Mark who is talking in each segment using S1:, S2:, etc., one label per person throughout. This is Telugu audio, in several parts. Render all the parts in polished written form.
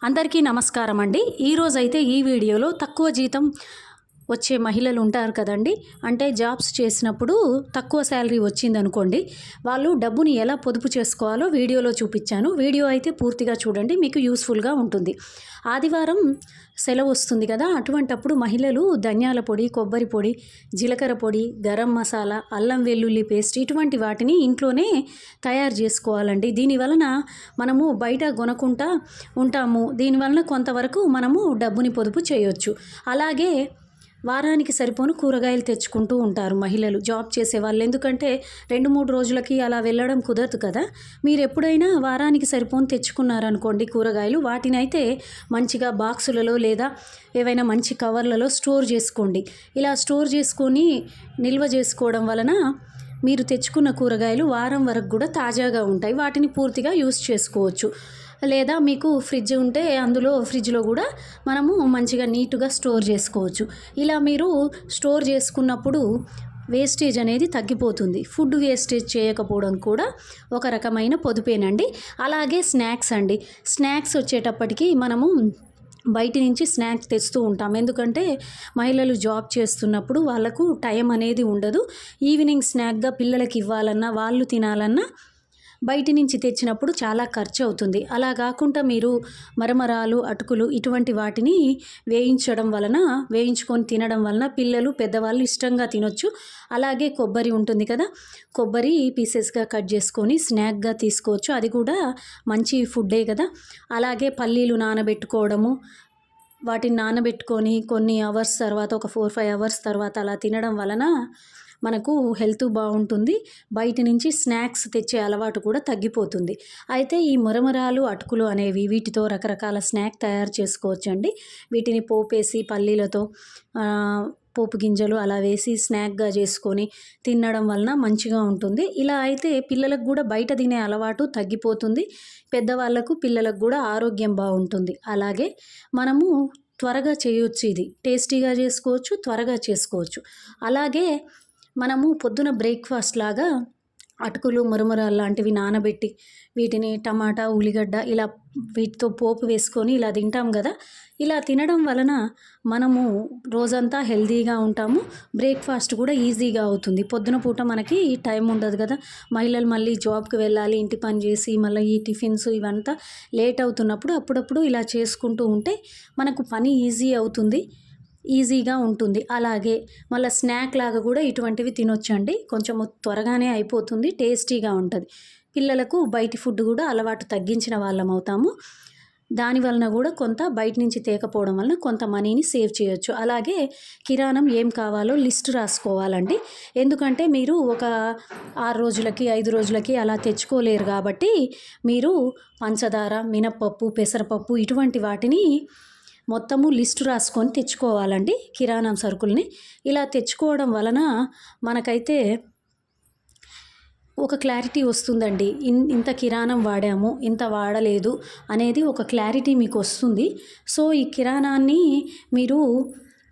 S1: అందరికీ నమస్కారం అండి. ఈరోజైతే ఈ వీడియోలో తక్కువ జీతం వచ్చే మహిళలు ఉంటారు కదండి. అంటే జాబ్స్ చేసినప్పుడు తక్కువ శాలరీ వచ్చిందనుకోండి, వాళ్ళు డబ్బుని ఎలా పొదుపు చేసుకోవాలో వీడియోలో చూపించాను. వీడియో అయితే పూర్తిగా చూడండి, మీకు యూస్ఫుల్గా ఉంటుంది. ఆదివారం సెలవు వస్తుంది కదా, అటువంటప్పుడు మహిళలు ధనియాల పొడి, కొబ్బరి పొడి, జీలకర్ర పొడి, గరం మసాలా, అల్లం వెల్లుల్లి పేస్ట్ ఇటువంటి వాటిని ఇంట్లోనే తయారు చేసుకోవాలండి. దీనివలన మనము బయట కొనకుండా ఉంటాము. దీనివలన కొంతవరకు మనము డబ్బుని పొదుపు చేయొచ్చు. అలాగే వారానికి సరిపోను కూరగాయలు తెచ్చుకుంటూ ఉంటారు మహిళలు, జాబ్ చేసేవాళ్ళు. ఎందుకంటే 2-3 రోజులకి అలా వెళ్ళడం కుదరదు కదా. మీరు ఎప్పుడైనా వారానికి సరిపోను తెచ్చుకున్నారనుకోండి కూరగాయలు, వాటినైతే మంచిగా బాక్సులలో లేదా ఏవైనా మంచి కవర్లలో స్టోర్ చేసుకోండి. ఇలా స్టోర్ చేసుకొని నిల్వ చేసుకోవడం వలన మీరు తెచ్చుకున్న కూరగాయలు వారం వరకు కూడా తాజాగా ఉంటాయి. వాటిని పూర్తిగా యూస్ చేసుకోవచ్చు. లేదా మీకు ఫ్రిడ్జ్ ఉంటే అందులో ఫ్రిడ్జ్లో కూడా మనము మంచిగా నీట్గా స్టోర్ చేసుకోవచ్చు. ఇలా మీరు స్టోర్ చేసుకున్నప్పుడు వేస్టేజ్ అనేది తగ్గిపోతుంది. ఫుడ్ వేస్టేజ్ చేయకపోవడం కూడా ఒక రకమైన పొదుపేనండి. అలాగే స్నాక్స్ అండి. స్నాక్స్ వచ్చేటప్పటికి మనము బయటి నుంచి స్నాక్స్ తెస్తూ ఉంటాం. ఎందుకంటే మహిళలు జాబ్ చేస్తున్నప్పుడు వాళ్ళకు టైం అనేది ఉండదు. ఈవినింగ్ స్నాక్గా పిల్లలకి ఇవ్వాలన్నా, వాళ్ళు తినాలన్నా బయటి నుంచి తెచ్చినప్పుడు చాలా ఖర్చు అవుతుంది. అలా కాకుండా మీరు మరమరాలు, అటుకులు ఇటువంటి వాటిని వేయించుకొని తినడం వలన పిల్లలు, పెద్దవాళ్ళు ఇష్టంగా తినొచ్చు. అలాగే కొబ్బరి ఉంటుంది కదా, కొబ్బరి పీసెస్గా కట్ చేసుకొని స్నాక్గా తీసుకోవచ్చు. అది కూడా మంచి ఫుడ్డే కదా. అలాగే పల్లీలు నానబెట్టుకోవడము, వాటిని నానబెట్టుకొని కొన్ని అవర్స్ తర్వాత, ఒక 4-5 అవర్స్ తర్వాత అలా తినడం వలన మనకు హెల్త్ బాగుంటుంది. బయట నుంచి స్నాక్స్ తెచ్చే అలవాటు కూడా తగ్గిపోతుంది. అయితే ఈ మురమురాలు, అటుకులు అనేవి వీటితో రకరకాల స్నాక్ తయారు చేసుకోవచ్చండి. వీటిని పోపేసి పల్లీలతో పోపు గింజలు అలా వేసి స్నాక్గా చేసుకొని తినడం వలన మంచిగా ఉంటుంది. ఇలా అయితే పిల్లలకు కూడా బయట తినే అలవాటు తగ్గిపోతుంది. పెద్దవాళ్ళకు, పిల్లలకు కూడా ఆరోగ్యం బాగుంటుంది. అలాగే మనము త్వరగా చేయొచ్చు. ఇది టేస్టీగా చేసుకోవచ్చు, త్వరగా చేసుకోవచ్చు. అలాగే మనము పొద్దున బ్రేక్ఫాస్ట్ లాగా అటుకులు, మురమురాలు లాంటివి నానబెట్టి వీటిని టమాటా, ఉల్లిగడ్డ ఇలా వీటితో పోపు వేసుకొని ఇలా తింటాం కదా. ఇలా తినడం వలన మనము రోజంతా హెల్తీగా ఉంటాము. బ్రేక్ఫాస్ట్ కూడా ఈజీగా అవుతుంది. పొద్దున పూట మనకి టైం ఉండదు కదా. మహిళలు మళ్ళీ జాబ్కి వెళ్ళాలి, ఇంటి పని చేసి మళ్ళీ ఈ టిఫిన్స్ ఇవంతా లేట్ అవుతున్నప్పుడు అప్పుడప్పుడు ఇలా చేసుకుంటూ ఉంటే మనకు పని ఈజీగా ఉంటుంది. అలాగే మళ్ళీ స్నాక్ లాగా కూడా ఇటువంటివి తినొచ్చండి. కొంచెం త్వరగానే అయిపోతుంది, టేస్టీగా ఉంటుంది. పిల్లలకు బయటి ఫుడ్ కూడా అలవాటు తగ్గించిన వాళ్ళం అవుతాము. దానివలన కూడా కొంత బయట నుంచి తేకపోవడం వలన కొంత మనీని సేవ్ చేయొచ్చు. అలాగే కిరాణం ఏం కావాలో లిస్ట్ రాసుకోవాలండి. ఎందుకంటే మీరు ఒక 6 రోజులకి, 5 రోజులకి అలా తెచ్చుకోలేరు కాబట్టి మీరు పంచదార, మినప్పప్పు, పెసరపప్పు ఇటువంటి వాటిని మొత్తము లిస్టు రాసుకొని తెచ్చుకోవాలండి, కిరాణం సరుకుల్ని. ఇలా తెచ్చుకోవడం వలన మనకైతే ఒక క్లారిటీ వస్తుందండి. ఇంత కిరాణం వాడాము, ఇంత వాడలేదు అనేది ఒక క్లారిటీ మీకు వస్తుంది. సో ఈ కిరాణాన్ని మీరు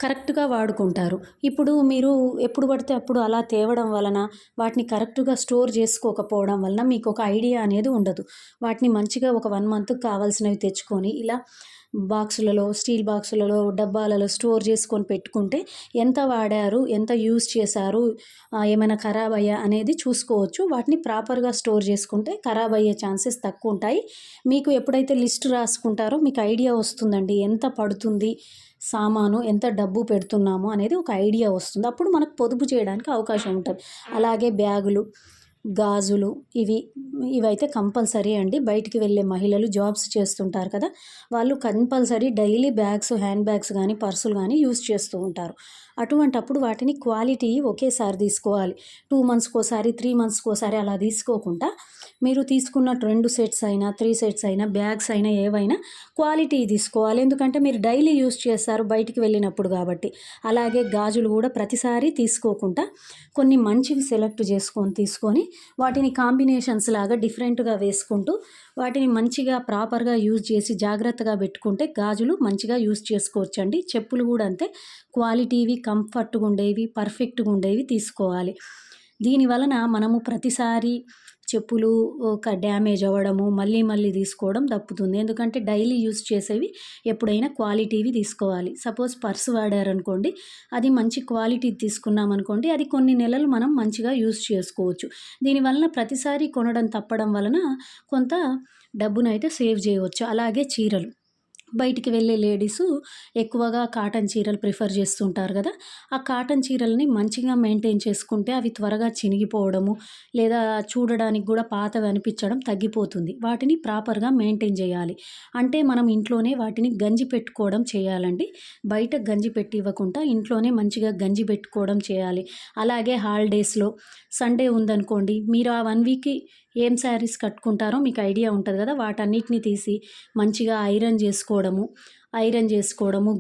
S1: కరెక్ట్గా వాడుకుంటారు. ఇప్పుడు మీరు ఎప్పుడు పడితే అప్పుడు అలా తేవడం వలన, వాటిని కరెక్ట్గా స్టోర్ చేసుకోకపోవడం వలన మీకు ఒక ఐడియా అనేది ఉండదు. వాటిని మంచిగా ఒక 1 మంత్కి కావాల్సినవి తెచ్చుకొని ఇలా బాక్సులలో, స్టీల్ బాక్సులలో, డబ్బాలలో స్టోర్ చేసుకొని పెట్టుకుంటే ఎంత వాడారు, ఎంత యూజ్ చేశారు, ఏమైనా ఖరాబ్ అయ్యా అనేది చూసుకోవచ్చు. వాటిని ప్రాపర్గా స్టోర్ చేసుకుంటే ఖరాబ్ అయ్యే ఛాన్సెస్ తక్కువ ఉంటాయి. మీకు ఎప్పుడైతే లిస్ట్ రాసుకుంటారో మీకు ఐడియా వస్తుందండి, ఎంత పడుతుంది సామాను, ఎంత డబ్బు పెడుతున్నాము అనేది ఒక ఐడియా వస్తుంది. అప్పుడు మనకు పొదుపు చేయడానికి అవకాశం ఉంటుంది. అలాగే బ్యాగులు, గాజులు ఇవైతే కంపల్సరీ అండి. బయటికి వెళ్ళే మహిళలు జాబ్స్ చేస్తుంటారు కదా, వాళ్ళు compulsory daily bags, hand bags కానీ, పర్సులు కానీ యూస్ చేస్తూ ఉంటారు. అటువంటప్పుడు వాటిని క్వాలిటీ ఒకేసారి తీసుకోవాలి. 2 మంత్స్కి ఒకసారి, 3 మంత్స్కి ఒకసారి అలా తీసుకోకుండా మీరు తీసుకున్న 2 సెట్స్ అయినా, 3 సెట్స్ అయినా, బ్యాగ్స్ అయినా ఏవైనా క్వాలిటీ తీసుకోవాలి. ఎందుకంటే మీరు డైలీ యూస్ చేస్తారు బయటికి వెళ్ళినప్పుడు కాబట్టి. అలాగే గాజులు కూడా ప్రతిసారి తీసుకోకుండా కొన్ని మంచివి సెలెక్ట్ తీసుకొని వాటిని కాంబినేషన్స్ లాగా డిఫరెంట్గా వేసుకుంటూ వాటిని మంచిగా ప్రాపర్గా యూజ్ చేసి జాగ్రత్తగా పెట్టుకుంటే గాజులు మంచిగా యూజ్ చేసుకోవచ్చండి. చెప్పులు కూడా అంతే, క్వాలిటీవి, కంఫర్ట్గా ఉండేవి, పర్ఫెక్ట్గా ఉండేవి తీసుకోవాలి. దీని వలన మనము ప్రతిసారి చెప్పులు ఒక డ్యామేజ్ అవ్వడము, మళ్ళీ మళ్ళీ తీసుకోవడం తప్పుతుంది. ఎందుకంటే డైలీ యూజ్ చేసేవి ఎప్పుడైనా క్వాలిటీవి తీసుకోవాలి. సపోజ్ పర్స్ వాడారనుకోండి, అది మంచి క్వాలిటీది తీసుకున్నామనుకోండి, అది కొన్ని నెలలు మనం మంచిగా యూజ్ చేసుకోవచ్చు. దీనివలన ప్రతిసారి కొనడం తప్పడం వలన కొంత డబ్బునైతే సేవ్ చేయవచ్చు. అలాగే చీరలు, బయటికి వెళ్ళే లేడీసు ఎక్కువగా కాటన్ చీరలు ప్రిఫర్ చేస్తుంటారు కదా! ఆ కాటన్ చీరలని మంచిగా మెయింటైన్ చేసుకుంటే అవి త్వరగా చినిగిపోవడము, లేదా చూడడానికి కూడా పాతవి అనిపించడం తగ్గిపోతుంది. వాటిని ప్రాపర్‌గా మెయింటైన్ చేయాలి. అంటే మనం ఇంట్లోనే వాటిని గంజి పెట్టుకోవడం చేయాలండి. బయట గంజి పెట్టి ఇవ్వకుండా ఇంట్లోనే మంచిగా గంజి పెట్టుకోవడం చేయాలి. అలాగే హాలిడేస్‌లో సండే ఉందనుకోండి, మీరు ఆ 1 వీక్‌కి ఏం శారీస్ కట్టుకుంటారో మీకు ఐడియా ఉంటది కదా! వాటన్నిటిని తీసి మంచిగా ఐరన్ చేసుకోవడము,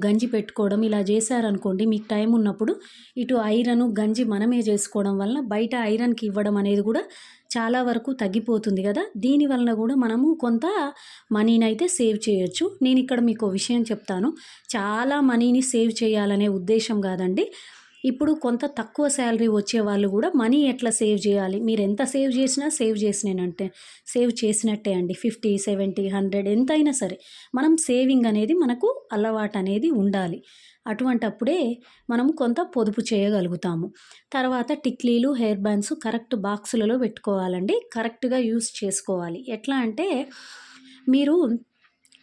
S1: గంజి పెట్టుకోవడం ఇలా చేశారనుకోండి, మీకు టైం ఉన్నప్పుడు ఇటు ఐరను, గంజి మనమే చేసుకోవడం వలన బయట ఐరన్‌కి ఇవ్వడం అనేది కూడా చాలా వరకు తగ్గిపోతుంది కదా! దీని వలన కూడా మనము కొంత మనీనైతే సేవ్ చేయొచ్చు. నేనిక్కడ మీకో విషయం చెప్తాను. చాలా మనీని సేవ్ చేయాలనే ఉద్దేశ్యం కాదండి. ఇప్పుడు కొంత తక్కువ శాలరీ వచ్చేవాళ్ళు కూడా మనీ ఎట్లా సేవ్ చేయాలి, మీరెంత సేవ్ చేసినట్టే అండి. 50, 70, 100 ఎంతైనా సరే మనం సేవింగ్ అనేది మనకు అలవాటనేది ఉండాలి. అటువంటప్పుడే మనము కొంత పొదుపు చేయగలుగుతాము. తర్వాత టిక్లీలు, హెయిర్ బ్యాండ్స్ కరెక్ట్ బాక్సులలో పెట్టుకోవాలండి. కరెక్ట్‌గా యూజ్ చేసుకోవాలి. ఎట్లా అంటే మీరు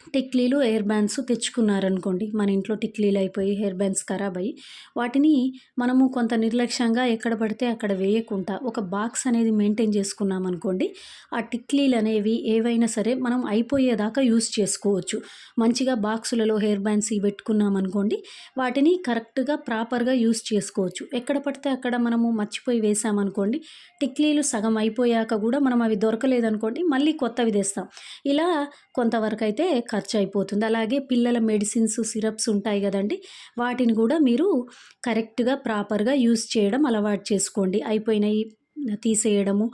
S1: టిక్లీలు, ఎయిర్ బ్యాండ్స్ తెచ్చుకున్నారనుకోండి, మన ఇంట్లో టిక్లీలు అయిపోయి, హెయిర్ బ్యాండ్స్ ఖరాబ్ అయ్యి, వాటిని మనము కొంత నిర్లక్ష్యంగా ఎక్కడ పడితే అక్కడ వేయకుండా ఒక బాక్స్ అనేది మెయింటైన్ చేసుకున్నామనుకోండి, ఆ టిక్లీలు అనేవి ఏవైనా సరే మనం అయిపోయేదాకా యూజ్ చేసుకోవచ్చు. మంచిగా బాక్సులలో హెయిర్ బ్యాండ్స్ ఇవి పెట్టుకున్నామనుకోండి, వాటిని కరెక్ట్‌గా ప్రాపర్‌గా యూజ్ చేసుకోవచ్చు. ఎక్కడ పడితే అక్కడ మనము మర్చిపోయి వేసామనుకోండి, టిక్లీలు సగం అయిపోయాక కూడా మనం అవి దొరకలేదనుకోండి, మళ్ళీ కొత్తవి తెస్తాం. ఇలా కొంతవరకైతే ఖర్చయిపోతుంది. అలాగే పిల్లల మెడిసిన్స్, సిరప్స్ ఉంటాయి గదండీ! వాటిని గూడా మీరు కరెక్ట్‌గా, ప్రాపర్‌గా యూజ్ చేయడం అలవాటు చేసుకోండి. అయిపోయినయి తీసేయడము,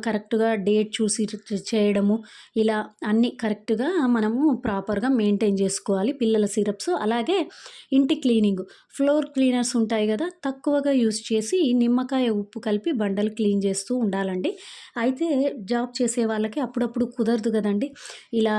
S1: కరెక్ట్‌గా డేట్ చూసి చేయడము, ఇలా అన్నీ కరెక్ట్‌గా మనము ప్రాపర్‌గా మెయింటైన్ జేసుకోవాలి పిల్లల సిరప్స్. అలాగే ఇంటి క్లీనింగు, ఫ్లోర్ క్లీనర్స్ ఉంటాయి గదా! తక్కువగా యూజ్ చేసి నిమ్మకాయ, ఉప్పు కలిపి బండలు క్లీన్ చేస్తూ ఉండాలండి. అయితే జాబ్ చేసే వాళ్ళకి అప్పుడప్పుడు కుదరదు గదండీ! ఇలా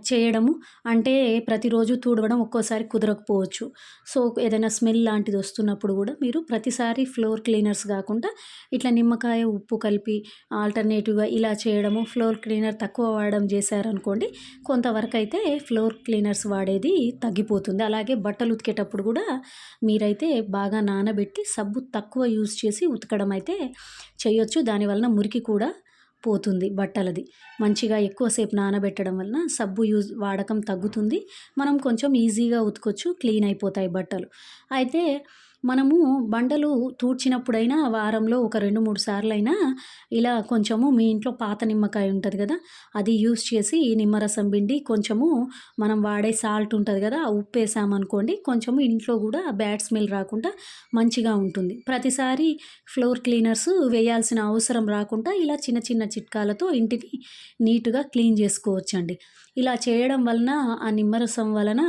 S1: చేయడము. అంటే ప్రతిరోజు తుడవడం ఒక్కోసారి కుదరకపోవచ్చు. సో, ఏదైనా స్మెల్ లాంటిది వస్తున్నప్పుడు గూడా మీరు ప్రతిసారి ఫ్లోర్ క్లీనర్స్ గాకుండా ఇట్లా నిమ్మకాయ, ఉప్పు కలిపి ఆల్టర్‌నేటివ్‌గా ఇలా చేయడము, ఫ్లోర్ క్లీనర్ తక్కువ వాడడం చేశారనుకోండి, కొంతవరకైతే ఫ్లోర్ క్లీనర్స్ వాడేది తగ్గిపోతుంది. అలాగే బట్టలు ఉతికేటప్పుడు గూడా మీరైతే బాగా నానబెట్టి సబ్బు తక్కువ యూజ్ చేసి ఉతకడం అయితే చేయొచ్చు. దానివలన మురికి కూడా పోతుంది బట్టలది. మంచిగా ఎక్కువసేపు నానబెట్టడం వలన సబ్బు వాడకం తగ్గుతుంది. మనం కొంచెం ఈజీగా ఉతకొచ్చు, క్లీన్ అయిపోతాయి బట్టలు. అయితే మనము బండలు తూడ్చినప్పుడైనా వారంలో ఒక 2, 3 సార్లైనా ఇలా కొంచెము మీ ఇంట్లో పాత నిమ్మకాయ ఉంటది గదా! అది యూజ్ చేసి నిమ్మరసం పిండి కొంచెము మనం వాడే సాల్ట్ ఉంటది గదా! ఆ ఉప్పేసామనుకోండి, కొంచెము ఇంట్లో గూడా బ్యాడ్ స్మెల్ రాకుండా మంచిగా ఉంటుంది. ప్రతిసారి ఫ్లోర్ క్లీనర్స్ వేయాల్సిన అవసరం రాకుండా ఇలా చిన్న చిన్న చిట్కాలతో ఇంటిని నీట్‌గా క్లీన్ జేసుకోవచ్చండి. ఇలా చేయడం వలన ఆ నిమ్మరసం వలన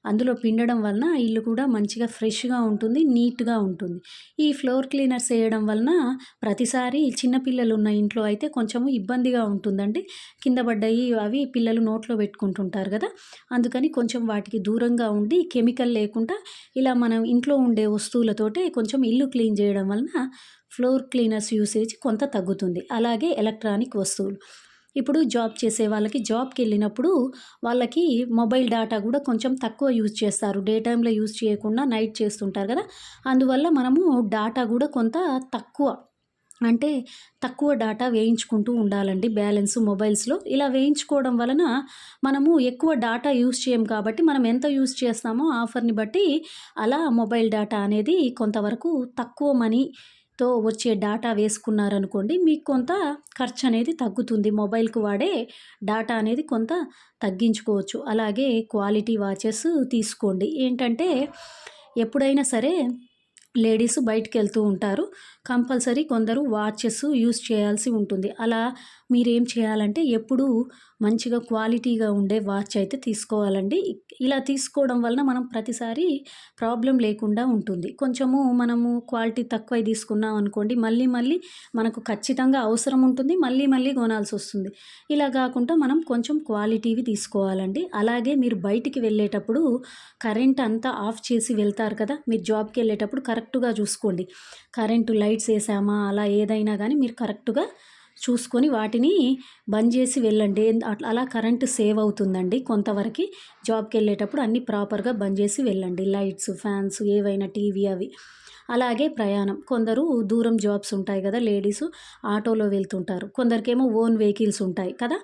S1: అందులో పిండడం వలన ఇల్లు కూడా మంచిగా ఫ్రెష్‌గా ఉంటుంది, నీట్‌గా ఉంటుంది. ఈ ఫ్లోర్ క్లీనర్స్ ఎయడం వలన ప్రతిసారి చిన్న పిల్లలున్న ఇంట్లో అయితే కొంచెము ఇబ్బందిగా ఉంటుందండి. కింద పడ్డయి అవి పిల్లలు నోట్లో పెట్టుకుంటుంటారు గదా! అందుకని కొంచెం వాటికి దూరంగా ఉండి కెమికల్ లేకుండా ఇలా మనం ఇంట్లో ఉండే వస్తువులతోటే కొంచెం ఇల్లు క్లీన్ జేయడం వలన ఫ్లోర్ క్లీనర్స్ యూసేజ్ కొంత తగ్గుతుంది. అలాగే ఎలక్ట్రానిక్ వస్తువులు. ఇప్పుడు జాబ్ చేసే వాళ్ళకి జాబ్‌కెళ్ళినప్పుడు వాళ్ళకి మొబైల్ డేటా గూడా కొంచెం తక్కువ యూజ్ చేస్తారు. డే టైమ్‌లో యూజ్ చేయకుండా నైట్ చేస్తుంటారు గదా! అందువల్ల మనము డాటా గూడా కొంత తక్కువ, అంటే తక్కువ డాటా వేయించుకుంటూ ఉండాలండి బ్యాలెన్స్ మొబైల్స్‌లో. ఇలా వేయించుకోవడం వలన మనము ఎక్కువ డాటా యూజ్ చేయం కాబట్టి మనం ఎంత యూజ్ చేస్తామో ఆఫర్‌ని బట్టి అలా మొబైల్ డేటా అనేది కొంతవరకు తక్కువ మనీతో వచ్చే డాటా వేసుకున్నారనుకోండి, మీకు కొంత ఖర్చనేది తగ్గుతుంది. మొబైల్‌కి వాడే డాటా అనేది కొంత తగ్గించుకోవచ్చు. అలాగే క్వాలిటీ వాచెస్ తీసుకోండి. ఏంటంటే ఎప్పుడైనా సరే లేడీస్ బయటికెళ్తూ ఉంటారు. కంపల్సరీ కొందరు వాచెస్ యూజ్ చేయాల్సి ఉంటుంది. అలా మీరేం చేయాలంటే ఎప్పుడూ మంచిగా క్వాలిటీగా ఉండే వాచ్ అయితే తీసుకోవాలండి. ఇలా తీసుకోవడం వలన మనం ప్రతిసారి ప్రాబ్లమ్ లేకుండా ఉంటుంది. కొంచెము మనము క్వాలిటీ తక్కువయి తీసుకున్నాం అనుకోండి, మళ్ళీ మళ్ళీ మనకు ఖచ్చితంగా అవసరం ఉంటుంది. మళ్ళీ మళ్ళీ కొనాల్సొస్తుంది. ఇలా గాకుండా మనం కొంచెం క్వాలిటీవి తీసుకోవాలండి. అలాగే మీరు బయటికి వెళ్ళేటప్పుడు కరెంట్ అంతా ఆఫ్ చేసి వెళ్తారు కదా! మీరు జాబ్‌కెళ్ళేటప్పుడు కరెక్ట్‌గా చూసుకోండి. కరెంటు లైట్స్ ఏసామా అలా ఏదైనా గానీ మీరు కరెక్ట్‌గా చూసుకొని వాటిని బంద్ చేసి వెళ్ళండి. అలా కరెంటు సేవ్ అవుతుందండి కొంతవరకి. జాబ్‌కెళ్ళేటప్పుడు అన్నీ ప్రాపర్‌గా బంద్ చేసి వెళ్ళండి. లైట్స్, ఫ్యాన్స్ ఏవైనా టీవీ అవి. అలాగే ప్రయాణం. కొందరు దూరం జాబ్స్ ఉంటాయి గదా! లేడీసు ఆటోలో వెళ్తుంటారు. కొందరికేమో ఓన్ వెహికల్స్ ఉంటాయి కదా!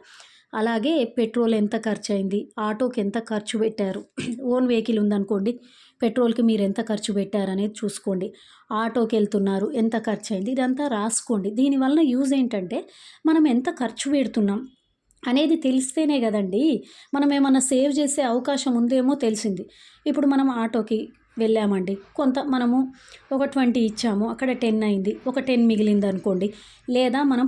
S1: అలాగే పెట్రోల్ ఎంత ఖర్చయింది? ఆటోకి ఎంత ఖర్చు పెట్టారు? ఓన్ వెహికల్ ఉందనుకోండి, పెట్రోల్‌కి మీరెంత ఖర్చు పెట్టారనేది చూసుకోండి. ఆటోకెళ్తున్నారు ఎంత ఖర్చయింది? ఇదంతా రాసుకోండి. దీనివలన యూజ్ ఏంటంటే, మనం ఎంత ఖర్చు పెడుతున్నాం అనేది తెలిస్తేనే గదండీ! మనం ఏమన్నా సేవ్ చేసే అవకాశం ఉందేమో తెలిసింది. ఇప్పుడు మనం ఆటోకి వెళ్ళామండి. కొంత మనము ఒక 20 ఇచ్చాము. అక్కడ 10 అయింది. ఒక 10 మిగిలిందనుకోండి. లేదా మనం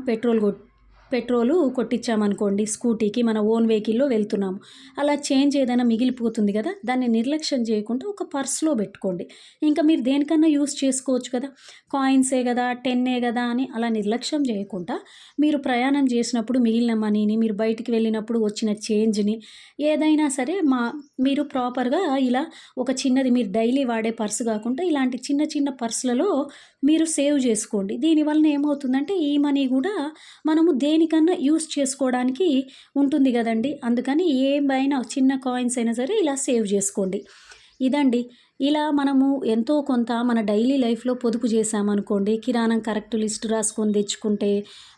S1: పెట్రోలు కొట్టించామనుకోండి స్కూటీకి, మన ఓన్ వెహికల్‌లో వెళ్తున్నాము. అలా చేంజ్ ఏదైనా మిగిలిపోతుంది గదా! దాన్ని నిర్లక్ష్యం చేయకుండా ఒక పర్స్‌లో పెట్టుకోండి. ఇంకా మీరు దేనికన్నా యూజ్ చేసుకోవచ్చు కదా! కాయిన్సే గదా! 10 గదా! అని అలా నిర్లక్ష్యం చేయకుండా, మీరు ప్రయాణం చేసినప్పుడు మిగిలిన మనీని, మీరు బయటికి వెళ్ళినప్పుడు వచ్చిన చేంజ్‌ని ఏదైనా సరే మీరు ప్రాపర్‌గా ఇలా ఒక చిన్నది మీరు డైలీ వాడే పర్స్ గాకుండా ఇలాంటి చిన్న చిన్న పర్స్‌లలో మీరు సేవ్ చేసుకోండి. దీనివలన ఏమవుతుందంటే ఈ మనీ గూడా మనము దేనికన్నా యూజ్ చేసుకోవడానికి ఉంటుంది గదండీ! అందుకని ఏమైనా చిన్న కాయిన్స్ అయినా సరే ఇలా సేవ్ జేసుకోండి. ఇదండి. ఇలా మనము ఎంతో కొంత మన డైలీ లైఫ్‌లో పొదుపు చేశామనుకోండి, కిరాణం కరెక్ట్ లిస్ట్ రాసుకొని తెచ్చుకుంటే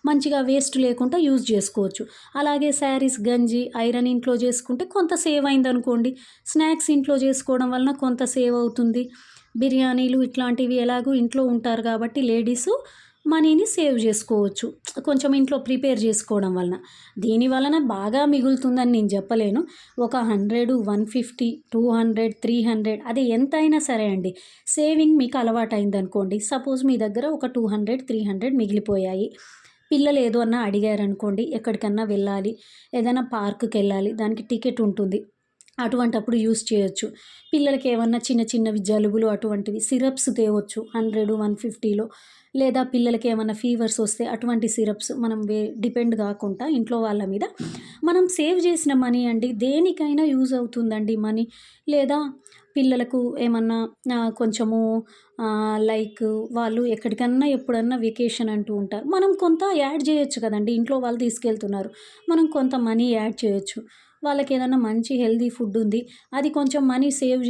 S1: మంచిగా వేస్ట్ లేకుండా యూజ్ జేసుకోవచ్చు. అలాగే శారీస్, గంజి, ఐరన్ ఇంట్లో చేసుకుంటే కొంత సేవ్ అయిందనుకోండి. స్నాక్స్ ఇంట్లో చేసుకోవడం వలన కొంత సేవ్ అవుతుంది. బిర్యానీలు ఇట్లాంటివి ఎలాగో ఇంట్లో ఉంటారు కాబట్టి లేడీసు మనీని సేవ్ జేసుకోవచ్చు. కొంచెం ఇంట్లో ప్రిపేర్ జేసుకోవడం వలన. దీని వలన బాగా మిగులుతుందని నేను జెప్పలేను. ఒక 100, 150, 200, 300 అది ఎంతైనా సరే అండి. సేవింగ్ మీకు అలవాటయిందనుకోండి. సపోజ్ మీ దగ్గర ఒక 200, 300 మిగిలిపోయాయి. పిల్లలు ఏదో అన్నా అడిగారనుకోండి, ఎక్కడికన్నా వెళ్ళాలి, ఏదైనా పార్క్‌కెళ్ళాలి, దానికి టికెట్ ఉంటుంది. అటువంటప్పుడు యూజ్ చేయొచ్చు. పిల్లలకేమన్నా చిన్న చిన్నవి జలుబులు అటువంటివి సిరప్స్ తేవచ్చు 100, 150లో. లేదా పిల్లలకేమన్నా ఫీవర్స్ వస్తే అటువంటి సిరప్స్ మనం డిపెండ్ గాకుండా ఇంట్లో వాళ్ళ మీద మనం సేవ్ చేసిన మనీ అండి. దేనికైనా యూజ్ అవుతుందండి మనీ. లేదా పిల్లలకు ఏమన్నా కొంచెము లైక్ వాళ్ళు ఎక్కడికన్నా ఎప్పుడన్నా వెకేషన్ అంటూ ఉంటారు. మనం కొంత యాడ్ చేయొచ్చు కదండీ! ఇంట్లో వాళ్ళు తీసుకెళ్తున్నారు. మనం కొంత మనీ యాడ్ చేయొచ్చు. వాళ్ళకేదన్నా మంచి హెల్తీ ఫుడ్ ఉంది. అది కొంచెం మనీ సేవ్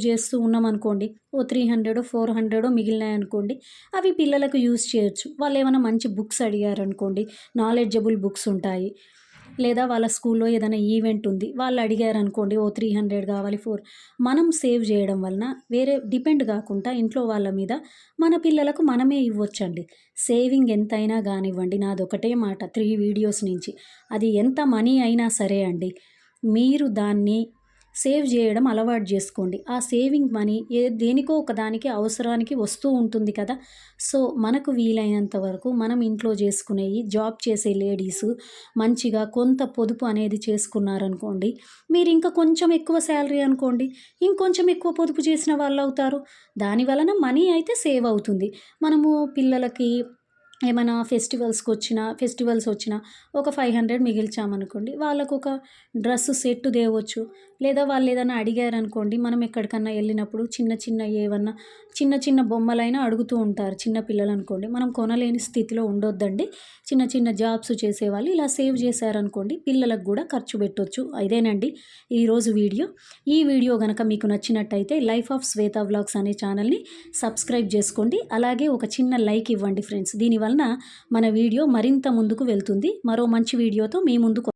S1: చేస్తూ ఉన్నామనుకోండి. ఓ 300, 400 మిగిలినాయనుకోండి. అవి పిల్లలకు యూజ్ చేయొచ్చు. వాళ్ళేమన్నా మంచి బుక్స్ అడిగారనుకోండి. నాలెడ్జబుల్ బుక్స్ ఉంటాయి. లేదా వాళ్ళ స్కూల్లో ఏదైనా ఈవెంట్ ఉంది. వాళ్ళు అడిగారనుకోండి. ఓ 300 కావాలి, మనం సేవ్ చేయడం వలన వేరే డిపెండ్ కాకుండా ఇంట్లో వాళ్ళ మీద మన పిల్లలకు మనమే ఇవ్వొచ్చండి. సేవింగ్ ఎంతైనా గానివ్వండి. నాదొకటే మాట 3 వీడియోస్ నుంచి. అది ఎంత మనీ అయినా సరే అండి. మీరు దాన్ని సేవ్ చేయడం అలవాటు చేసుకోండి. ఆ సేవింగ్ మనీ దేనికో ఒకదానికి అవసరానికి వస్తూ ఉంటుంది కదా! సో, మనకు వీలైనంత వరకు మనం ఇంట్లో చేసుకునేయి జాబ్ చేసే లేడీసు మంచిగా కొంత పొదుపు అనేది చేసుకున్నారనుకోండి. మీరింకా కొంచెం ఎక్కువ శాలరీ అనుకోండి. ఇంకొంచెం ఎక్కువ పొదుపు చేసిన వాళ్ళవుతారు. దాని వలన మనీ అయితే సేవ్ అవుతుంది. మనము పిల్లలకి ఏమైనా ఫెస్టివల్స్ వచ్చినా ఒక 500 మిగిల్చామనుకోండి. వాళ్ళకొక డ్రెస్ సెట్ తేవచ్చు. లేదా వాళ్ళేదైనా అడిగారనుకోండి, మనం ఎక్కడికన్నా ఎళ్ళినప్పుడు చిన్న చిన్న బొమ్మలైనా అడుగుతూ ఉంటారు చిన్న పిల్లలనుకోండి. మనం కొనలేని స్థితిలో ఉండొద్దండి. చిన్న చిన్న జాబ్స్ చేసేవాళ్ళు ఇలా సేవ్ చేశారనుకోండి, పిల్లలకు గూడా ఖర్చు పెట్టొచ్చు. ఇదేనండి ఈరోజు వీడియో. ఈ వీడియో గనక మీకు నచ్చినట్టయితే లైఫ్ ఆఫ్ శ్వేత వ్లాగ్స్ అనే ఛానల్‌ని సబ్స్క్రైబ్ చేసుకోండి. అలాగే ఒక చిన్న లైక్ ఇవ్వండి ఫ్రెండ్స్. దీనివలన మన వీడియో మరింత ముందుకు వెళ్తుంది. మరో మంచి వీడియోతో మీ ముందుకు